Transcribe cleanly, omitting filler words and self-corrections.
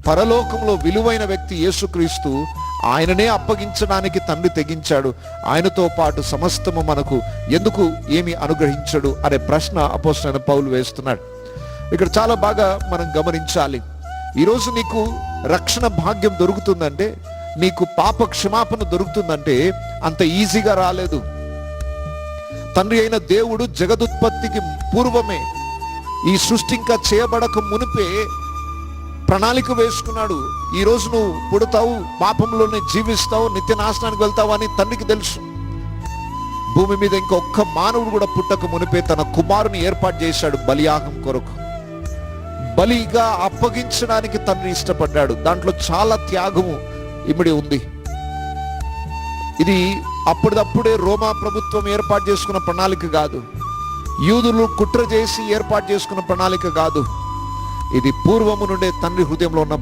పరలోకంలో విలువైన వ్యక్తి యేసుక్రీస్తు. ఆయననే అప్పగించడానికి తండ్రి తెగించాడు. ఆయనతో పాటు సమస్తము మనకు ఎందుకు ఏమి అనుగ్రహించడు అనే ప్రశ్న అపోస్తలుడైన పౌలు వేస్తున్నాడు. ఇక్కడ చాలా బాగా మనం గమనించాలి. ఈరోజు నీకు రక్షణ భాగ్యం దొరుకుతుందంటే, నీకు పాప క్షమాపణ దొరుకుతుందంటే అంత ఈజీగా రాలేదు. తండ్రి అయిన దేవుడు జగదుత్పత్తికి పూర్వమే, ఈ సృష్టి ఇంకా చేయబడక మునిపే ప్రణాళిక వేసుకున్నాడు. ఈరోజు నువ్వు పుడతావు, పాపంలోనే జీవిస్తావు, నిత్య నాశనానికి వెళ్తావు అని తండ్రికి తెలుసు. భూమి మీద ఇంకొక్క మానవుడు కూడా పుట్టక మునిపే తన కుమారుని ఏర్పాటు చేశాడు బలియాగం కొరకు. బలిగా అప్పగించడానికి తండ్రి ఇష్టపడ్డాడు. దాంట్లో చాలా త్యాగము ఇమిడి ఉంది. ఇది అప్పుడప్పుడే రోమా ప్రభుత్వం ఏర్పాటు చేసుకున్న ప్రణాళిక కాదు. యూదులు కుట్ర చేసి ఏర్పాటు చేసుకున్న ప్రణాళిక కాదు. ఇది పూర్వము నుండే తండ్రి హృదయంలో ఉన్న